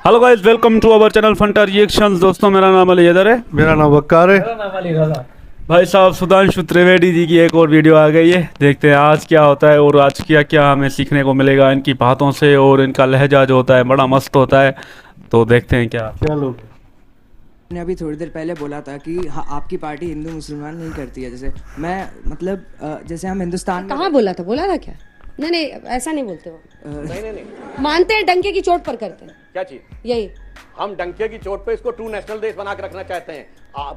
Hello guys, welcome to our channel Fanta Reactions. दोस्तों, मेरा नाम अली हैदर है। मेरा नाम वक्कार है। मेरा नाम अली रज़ा। भाई साहब, सुधांशु त्रिवेदी जी की एक और वीडियो आ गई है। देखते हैं आज क्या होता है और आज क्या क्या हमें सीखने को मिलेगा इनकी बातों से। और इनका लहजा जो होता है बड़ा मस्त होता है, तो देखते हैं क्या चलो, ने अभी थोड़ी देर पहले बोला था कि हाँ, आपकी पार्टी हिंदू मुसलमान नहीं करती है। जैसे मैं मतलब जैसे हम हिंदुस्तान में कहाँ बोला था क्या? नहीं, ऐसा नहीं बोलते हो। नहीं मानते हैं डंके की चोट पर करते हैं। क्या चीज? यही हम डंके की चोट पे इसको ट्रू नेशनल देश बना के रखना चाहते हैं,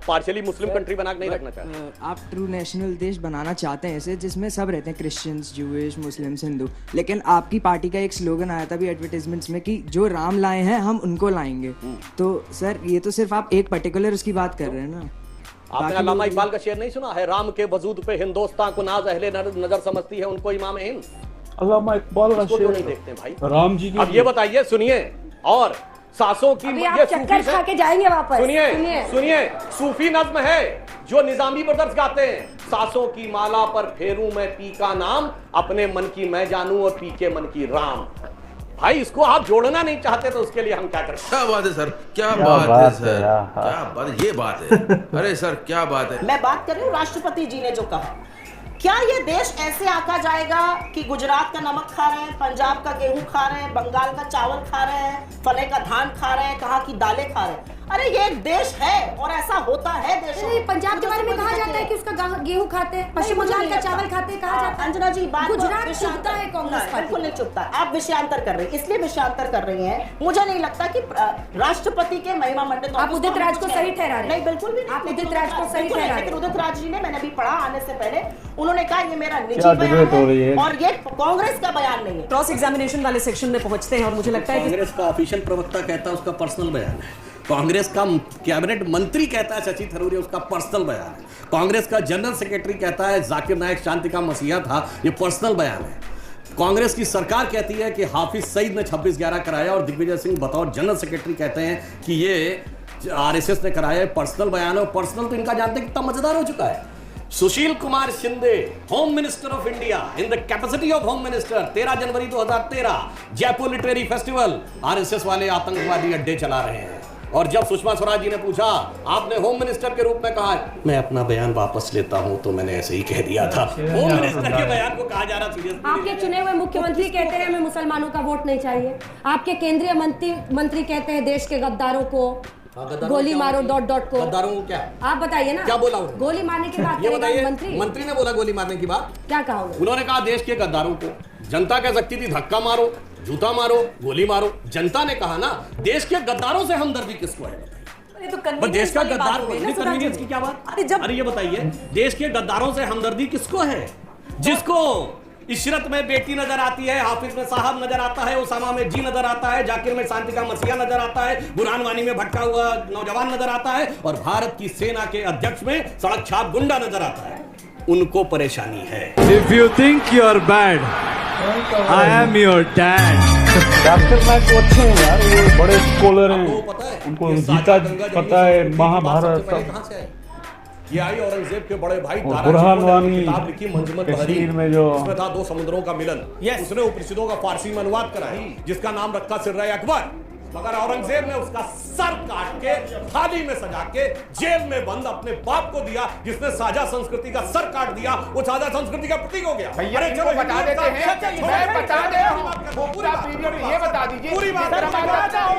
पार्शियली मुस्लिम कंट्री बना के नहीं रखना चाहते। आप ट्रू नेशनल देश बनाना चाहते हैं ऐसे जिसमें सब रहते हैं, क्रिश्चियंस, ज्यूइश, मुस्लिम्स, हिंदू। लेकिन आपकी पार्टी का एक स्लोगन आया था भी एडवर्टाइजमेंट्स में कि जो राम लाए हैं हम उनको लाएंगे। तो सर, ये तो सिर्फ आप एक पर्टिकुलर उसकी बात कर रहे हैं ना। आपने अल्लामा इकबाल का शेर नहीं सुना है? राम के वजूद पे हिंदुस्तान को नाज अहले नजर समझती है, उनको इमाम हिंद। अल्लामा इकबाल का क्यों नहीं शेर देखते भाई? राम जी की। अब ये बताइए, सुनिए, और सासों की अभी ये आप चक्कर खा के जाएंगे वापस। सुनिए, सूफी नज्म है जो निजामी ब्रदर्स गाते हैं। सासों की माला पर फेरूं मैं पी का नाम, अपने मन की मैं जानूं और पी के मन की राम। भाई, इसको आप जोड़ना नहीं चाहते तो उसके लिए हम क्या करें? क्या बात है सर, क्या बात है सर, क्या बात है, ये बात है। अरे सर, क्या बात है। मैं बात कर रही हूँ राष्ट्रपति जी ने जो कहा, क्या ये देश ऐसे आका जाएगा कि गुजरात का नमक खा रहे हैं, पंजाब का गेहूं खा रहे हैं, बंगाल का चावल खा रहे हैं, फले का धान खा रहे हैं, कहाँ की दालें खा रहे हैं? अरे ये एक देश है और ऐसा होता है देश में। पंजाब के बारे में कहा जाता है कि उसका गेहूं खाते हैं, पश्चिम बंगाल का चावल खाते हैं, कहा जाता है। अंजना जी, बात गुजरात चुपता है कांग्रेस पार्टी। बिल्कुल नहीं चुपता। आप विषयांतर कर रहे हैं, इसलिए विषयांतर कर रही हैं। मुझे नहीं लगता कि राष्ट्रपति के महिमा मंडल आप उदित राज को सही ठहरा रहे हैं? नहीं, बिल्कुल भी नहीं। आप उदित राज को सही ठहरा रहे हैं? उदित राज जी ने, मैंने अभी पढ़ा आने से पहले, उन्होंने कहा ये मेरा निजी क्या बयान डिबेट हो रही है? है और ये कांग्रेस का बयान नहीं है। क्रॉस एग्जामिनेशन वाले सेक्शन में पहुंचते हैं और मुझे लगता है कि कांग्रेस का ऑफिशियल प्रवक्ता कहता है उसका पर्सनल बयान है। कांग्रेस का कैबिनेट मंत्री कहता है शशि थरूर उसका पर्सनल बयान है। कांग्रेस का जनरल सेक्रेटरी कहता है जाकिर नायक शांति का मसीहा था, ये पर्सनल बयान है। कांग्रेस की सरकार कहती है कि हाफिज सईद ने 26/11 कराया और दिग्विजय सिंह बतौर जनरल सेक्रेटरी कहते हैं कि ये आरएसएस ने कराया, पर्सनल बयान है। और पर्सनल तो इनका जानते हैं कितना मजेदार हो चुका है। Sushil Kumar Shinde, home minister of India, in the capacity of home minister, 13 January 2013 Jaipur literary festival, RSS वाले आतंकवादी अड्डे चला रहे हैं। और जब सुषमा स्वराज जी ने पूछा, आपने होम मिनिस्टर के रूप में कहा मैं अपना बयान वापस लेता हूं, तो मैंने ऐसे ही कह दिया था। होम मिनिस्टर के बयान को कहा जा रहा सीरियसली। आपके चुने हुए मुख्यमंत्री कहते हैं हमें मुसलमानों का वोट नहीं चाहिए। आपके केंद्रीय मंत्री कहते हैं देश के गद्दारों को गोली मारो ... को। गद्दारों को क्या? आप बताइए ना, क्या बोला उन्होंने? गोली मारने की बात ये करेगा बताइए, मंत्री ने बोला गोली मारने की बात? क्या कहा उन्होंने कहा देश के गद्दारों को। जनता कह सकती थी धक्का मारो, जूता मारो, गोली मारो। जनता ने कहा ना, देश के गद्दारों से हमदर्दी किसको है? ये तो देश का गद्दार, कन्वीनियंस की क्या बात? अरे ये बताइए, देश के गद्दारों से हमदर्दी किसको है? जिसको इशरत में बेटी नजर आती है, हाफिज में साहब नजर आता है, उसामा में जी नजर आता है, जाकिर में शांति का मसीहा नजर आता है, बुरहान वानी में भटका हुआ नौजवान नजर आता है, और भारत की सेना के अध्यक्ष में सड़क छाप गुंडा नजर आता है। उनको परेशानी है। If you think you are bad, I am your dad. Doctor Naik तो अच्छे हैं यार, वो बड़े स्कॉलर हैं, आपको पता है उनको ये गीता साझा गंगा पता है, जमुनी महाभारत सबसे पहले सब। कहाँ से आई? ये आई औरंगजेब के बड़े भाई और दारा बुरहान शिकोह ने वानी किताब लिखी मंजमत कश्मीर में जो उसमें था दो समुद्रों का मिलन। उसने उपनिषदों का फारसी में अनुवाद कराया जिसका नाम रखा सिर्रा अकबर। मगर औरंगजेब ने उसका सर काट के थाली में सजा के जेल में बंद अपने बाप को दिया, जिसने साझा संस्कृति का सर काट दिया। वो साझा संस्कृति का प्रतीक हो गया। अरे चलो बता देते हैं, मैं बता दे रहा हूं पूरा पीरियड। ये बता दीजिए, पूरी बात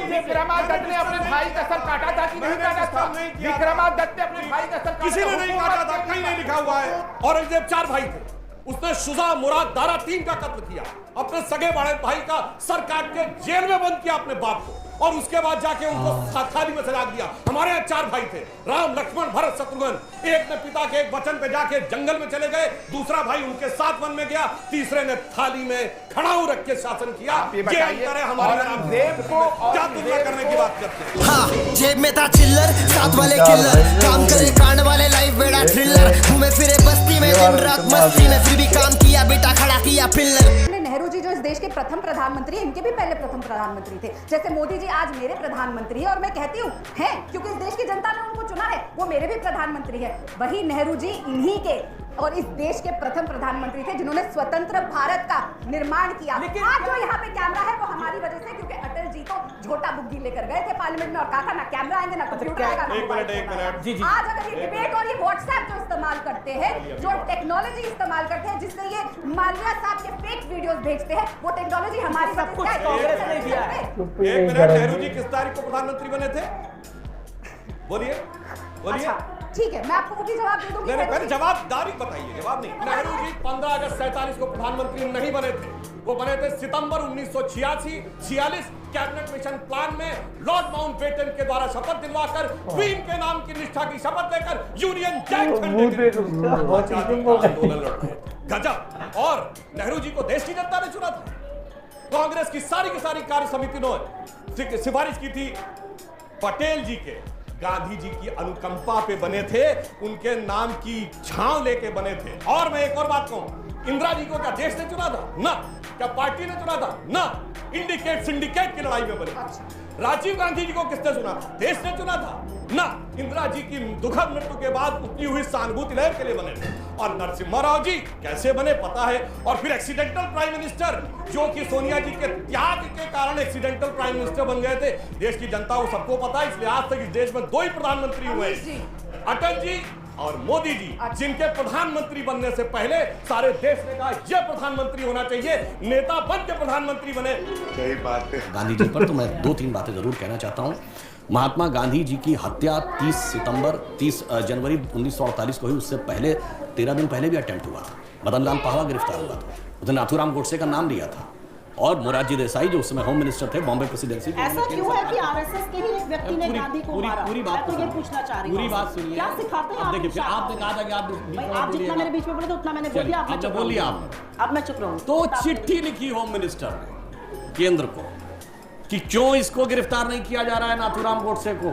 विक्रमादित्य ने अपने भाई का सर काटा था कि नहीं काटा था? विक्रमादित्य ने अपने भाई का सर काटा, किसी ने नहीं काटा था, कहीं नहीं लिखा हुआ है। औरंगजेब 4 भाई थे, उसने शुजा, मुराद, दारा 3 का कत्ल किया, अपने सगे बड़े भाई का सर काट के जेल में बंद किया अपने बाप को, और उसके बाद जाके उनको थाली में सजा दिया। हमारे यहाँ 4 भाई थे, राम, लक्ष्मण, भरत, शत्रुघ्न। एक ने पिता के एक वचन पे जाके जंगल में चले गए, दूसरा भाई उनके साथ वन में गया, तीसरे ने थाली में खड़ाऊ रख के शासन किया। औरंगजेब को क्या तुलना करने की बात करते हैं? हाँ, जेब में था चिल्लर, साथ वाले किलर, काम करे कांड वाले, लाइफ बेड़ा थ्रिलर, घूमे फिरे बस्ती में दिन रात मस्ती में, फिर भी काम किया, बेटा खड़ा किया पिल्लर। नेहरू जी जो इस देश के प्रथम प्रधानमंत्री, इनके भी पहले प्रथम प्रधानमंत्री थे। जैसे मोदी जी आज मेरे प्रधानमंत्री है, और मैं कहती हूँ हैं क्योंकि इस देश की जनता ने उनको चुना है, वो मेरे भी प्रधानमंत्री है। वही नेहरू जी इन्हीं के और इस देश के प्रथम प्रधानमंत्री थे जिन्होंने स्वतंत्र भारत का निर्माण किया। आज जो यहाँ पे कैमरा है वो हमारी वजह से, क्योंकि अटल जी जी तो झोटा बुग्गी लेकर गए थे पार्लियामेंट में और कहा था ना कैमरा आएंगे ना कंप्यूटर आएगा ना मोबाइल फोन आएगा। आज अगर ये डिबेट और ये व्हाट्सएप जो इस्तेमाल करते हैं, जो टेक्नोलॉजी इस्तेमाल करते हैं, जिससे ये माल्या साहब के फेक वीडियोस भेजते हैं, वो टेक्नोलॉजी हमारी सब कुछ कांग्रेस ने दिया है। एक मिनट, नेहरू जी किस तारीख को प्रधानमंत्री बने थे? बोलिए बोलिए। ठीक है, मैं आपको वो भी जवाब दे दूंगी। पहले जवाब तारीख बताइए, जवाब नहीं। नेहरू जी 15 अगस्त 47 को प्रधानमंत्री नहीं बने थे, वो बने थे सितंबर 1946 कैबिनेट मिशन प्लान में लॉर्ड माउंटबेटन के द्वारा शपथ दिलवाकर क्वीन के नाम की निष्ठा की शपथ लेकर यूनियन जैक झंडे के आंदोलन लड़ रहे थे। गजब। और नेहरू जी को देश की जनता ने चुना था। कांग्रेस की सारी कार्य समिति ने सिफारिश की थी। पटेल जी के गांधी जी की अनुकंपा पे बने थे, उनके नाम की छांव लेके बने थे। और मैं एक और बात कहूं, इंदिरा जी को क्या देश ने चुना था? ना। क्या पार्टी ने चुना था? ना। इंडिकेट सिंडिकेट की लड़ाई में बने। राजीव गांधी जी को किसने चुना था? देश ने चुना था? ना। इंदिरा जी की दुखद मृत्यु के बाद उठती हुई सहानुभूति लहर के लिए बने थे। और नरसिम्हा राव जी कैसे बने पता है। और फिर एक्सीडेंटल प्राइम मिनिस्टर, जो कि सोनिया जी के त्याग के कारण एक्सीडेंटल प्राइम मिनिस्टर बन गए थे। देश की जनता को सबको पता है, इसलिए आज तक इस देश में 2 ही प्रधानमंत्री हुए, अटल जी और मोदी जी, जिनके प्रधानमंत्री बनने से पहले सारे देश ने कहा यह प्रधानमंत्री होना चाहिए, नेता बन के प्रधानमंत्री बने। सही बात है। गांधी जी पर तो मैं 2-3 बातें जरूर कहना चाहता हूं। महात्मा गांधी जी की हत्या 30 जनवरी 1948 को हुई। उससे पहले 13 दिन पहले भी अटेम्प्ट हुआ था। मदन लाल पहलवा गिरफ्तार हुआ था, उसने नाथूराम गोडसे का नाम लिया था। और मोरारजी देसाई जो उस समय होम मिनिस्टर थे बॉम्बे प्रेसिडेंसी, ऐसा क्यों है कि आरएसएस के ही एक व्यक्ति ने गांधी को मारा? पूरी बात तो ये पूछना चाह रही हूं, पूरी बात सुनिए। क्या सिखाते हैं आप? देखिए, फिर आपने कहा था कि आप जितना मेरे बीच में बोले तो उतना मैंने बोल दिया। आपने बोल लिया। आपने अब मैं चुप रहूं। तो चिट्ठी लिखी होम मिनिस्टर ने केंद्र को कि क्यों इसको गिरफ्तार नहीं किया जा रहा है नाथूराम गोडसे को।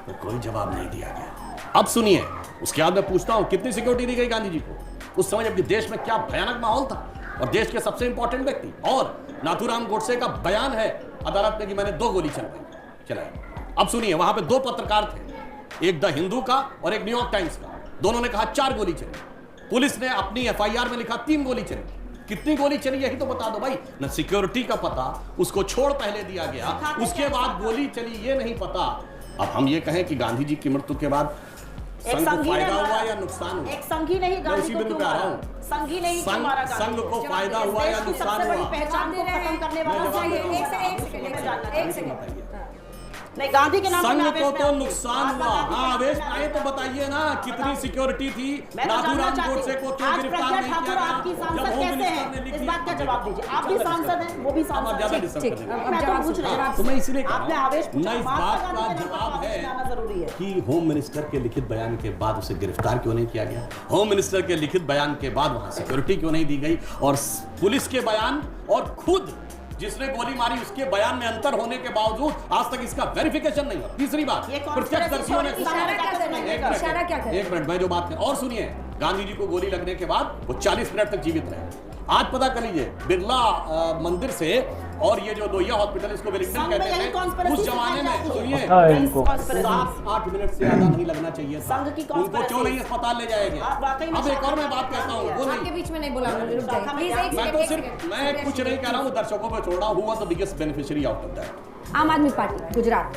तो कोई जवाब नहीं दिया गया। अब सुनिए, उसके बाद मैं पूछता हूं कितनी सिक्योरिटी दी गई गांधी जी को उस समय, जबकि देश में क्या भयानक माहौल था और देश के सबसे इंपॉर्टेंट व्यक्ति। और नाथूराम गोडसे का बयान है अदालत में कि मैंने 2 गोली चलाई। अब सुनिए, वहां पे 2 पत्रकार थे, एक द हिंदू का और एक न्यूयॉर्क टाइम्स का। दोनों ने कहा 4 गोली चली। पुलिस ने अपनी एफआईआर में लिखा 3 गोली चली। कितनी गोली चली यही तो बता दो भाई। न सिक्योरिटी का पता, उसको छोड़ पहले दिया गया, उसके बाद गोली चली ये नहीं पता। अब हम ये कहें कि गांधी जी की मृत्यु के बाद संघ को फायदा हुआ या नुकसान हुआ? एक संघी नहीं गांधी को क्यों मारा? संघी नहीं क्यों मारा? संघ को फायदा हुआ या नुकसान हुआ? पहचान को खत्म करने वाला एक सेकंड नहीं, गांधी के नाम संघ को तो नुकसान हुआ। हाँ, आवेश आए तो बताइए ना, कितनी सिक्योरिटी थी? नाथूराम गोडसे को क्यों गिरफ्तार नहीं किया गया? आपकी सांसद कैसे है? इस बात का जवाब दीजिए। आप भी सांसद हैं, वो भी सांसद है। मैं तो पूछ रही हूं, तो मैं इसलिए आपने आवेश पूछा। इस बात का जवाब है जरूरी है कि होम मिनिस्टर के लिखित बयान के बाद उसे गिरफ्तार क्यों नहीं किया गया? होम मिनिस्टर के लिखित बयान के बाद वहां सिक्योरिटी क्यों नहीं दी गई? और पुलिस के बयान और खुद जिसने गोली मारी उसके बयान में अंतर होने के बावजूद आज तक इसका वेरिफिकेशन नहीं हुआ। तीसरी बात, प्रत्यक्षदर्शियों ने एक मिनट मैं जो बात कर, और सुनिए, गांधी जी को गोली लगने के बाद वो 40 मिनट तक जीवित रहे। आज पता कर लीजिए, बिरला मंदिर से और ये जो लोहिया हॉस्पिटल, इसको वेलिंगटन कहते हैं, उस जमाने में सुनिए 7-8 मिनट से ज्यादा नहीं लगना चाहिए था। उनको क्यों नहीं अस्पताल ले जाएंगे? अब एक और मैं बात कहता हूँ, वो नहीं, बीच में नहीं बोला, मैं तो सिर्फ मैं कुछ नहीं कह रहा हूँ, दर्शकों पे छोड़ रहा हूँ। Who was the biggest beneficiary out of that? आम आदमी पार्टी गुजरात।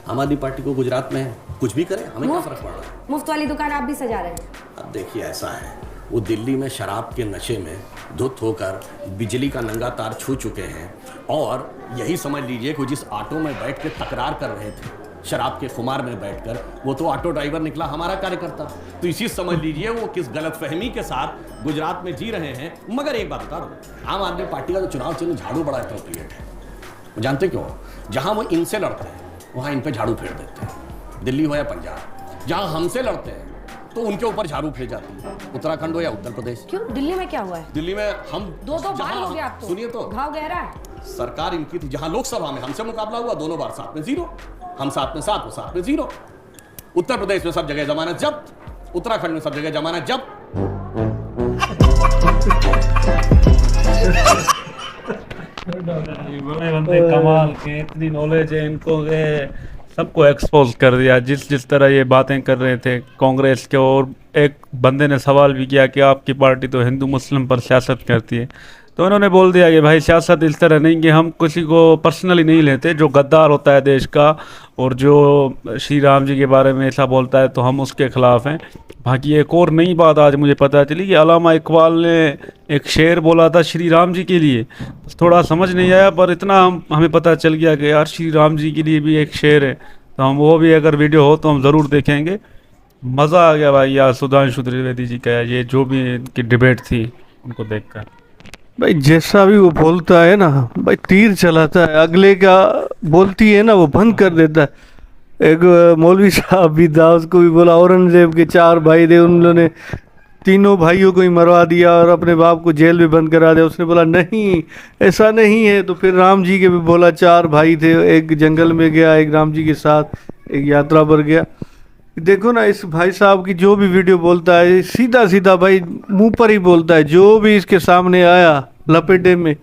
आम आदमी पार्टी को गुजरात में कुछ भी करे, हमें क्या फर्क पड़ रहा है? मुफ्त वाली दुकान आप भी सजा रहे हैं। अब देखिए, ऐसा है, वो दिल्ली में शराब के नशे में धुत होकर बिजली का नंगा तार छू चुके हैं। और यही समझ लीजिए कि जिस ऑटो में बैठ के तकरार कर रहे थे शराब के खुमार में बैठकर, वो तो ऑटो ड्राइवर निकला हमारा कार्यकर्ता। तो इसी समझ लीजिए वो किस गलतफहमी के साथ गुजरात में जी रहे हैं। मगर एक बात बता दो, आम आदमी पार्टी का तो चुनाव चिन्ह झाड़ू बड़ा एप्रोप्रिएट है। जानते क्यों? जहां वो इनसे लड़ते हैं वहां इन पे झाड़ू फेर देते हैं, दिल्ली हो या पंजाब। जहां हमसे लड़ते हैं तो उनके ऊपर झाड़ू फेर जाती है, उत्तराखंड हो या उत्तर प्रदेश। क्यों? दिल्ली में क्या हुआ है? दिल्ली में हम 2 बार हो गया। आप तो सुनिए, तो घाव गहरा है। सरकार इनकी थी, जहां लोकसभा में हमसे मुकाबला हुआ दोनों बार 7 में 0, हम 7 में 7, वो 7 में 0। उत्तर प्रदेश में सब जगह जमानत जब्त, उत्तराखंड में सब जगह जमानत जब्त। बड़े बंदे कमाल के, इतनी नॉलेज है इनको, सबको एक्सपोज कर दिया। जिस तरह ये बातें कर रहे थे कांग्रेस के, और एक बंदे ने सवाल भी किया कि आपकी पार्टी तो हिंदू मुस्लिम पर सियासत करती है। तो उन्होंने बोल दिया कि भाई सियासत इस तरह नहीं कि हम किसी को पर्सनली नहीं लेते, जो गद्दार होता है देश का और जो श्री राम जी के बारे में ऐसा बोलता है तो हम उसके ख़िलाफ़ हैं। बाकी एक और नई बात आज मुझे पता चली कि अल्लामा इकबाल ने एक शेर बोला था श्री राम जी के लिए, थोड़ा समझ नहीं आया पर इतना हमें पता चल गया कि यार श्री राम जी के लिए भी एक शेर है। तो हम वो भी अगर वीडियो हो तो हम ज़रूर देखेंगे। मज़ा आ गया भाई यार सुधांशु त्रिवेदी जी का ये जो भी इनकी डिबेट थी उनको देखकर। भाई जैसा भी वो बोलता है ना भाई, तीर चलाता है, अगले का बोलती है ना वो बंद कर देता है। एक मौलवी साहब भी था, उसको भी बोला औरंगजेब के 4 भाई थे, उन्होंने तीनों भाइयों को ही मरवा दिया और अपने बाप को जेल में बंद करा दिया। उसने बोला नहीं ऐसा नहीं है। तो फिर राम जी के भी बोला 4 भाई थे, एक जंगल में गया, एक राम जी के साथ एक यात्रा पर गया। देखो ना इस भाई साहब की जो भी वीडियो बोलता है सीधा सीधा भाई मुंह पर ही बोलता है, जो भी इसके सामने आया लपेटे में।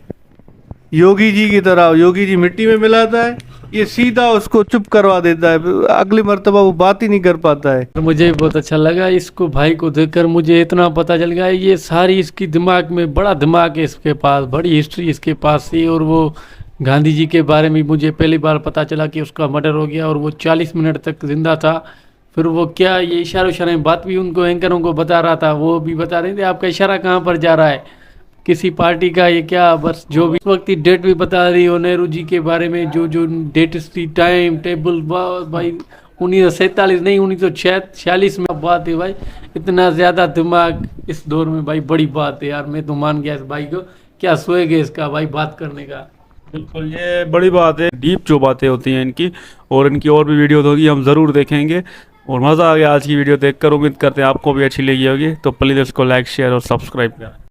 योगी जी की तरह, योगी जी मिट्टी में मिलाता है, ये सीधा उसको चुप करवा देता है, अगली मर्तबा वो बात ही नहीं कर पाता है। मुझे बहुत अच्छा लगा इसको, भाई को देखकर मुझे इतना पता चल गया ये सारी इसकी दिमाग में बड़ा दिमाग है इसके पास, बड़ी हिस्ट्री इसके पास थी। और वो गांधी जी के बारे में मुझे पहली बार पता चला कि उसका मर्डर हो गया और वो 40 मिनट तक जिंदा था। फिर वो क्या ये इशारों में बात भी उनको एंकरों को बता रहा था, वो भी बता रहे थे आपका इशारा कहाँ पर जा रहा है, किसी पार्टी का ये क्या, बस जो भी वक्त की डेट भी बता रही हो नेहरू जी के बारे में, जो जो डेट थी, टाइम टेबल, भाई 1947 नहीं 1946 में बात है भाई। इतना ज़्यादा दिमाग इस दौर में भाई बड़ी बात है यार। मैं तो मान गया इस भाई को, क्या सोएगा इसका भाई बात करने का। बिल्कुल ये बड़ी बात है, डीप जो बातें होती हैं इनकी, और इनकी और भी वीडियो होगी हम ज़रूर देखेंगे। और मज़ा आ गया आज की वीडियो देखकर, उम्मीद करते हैं आपको भी अच्छी लगी होगी। तो प्लीज़ इसको लाइक शेयर और सब्सक्राइब करें।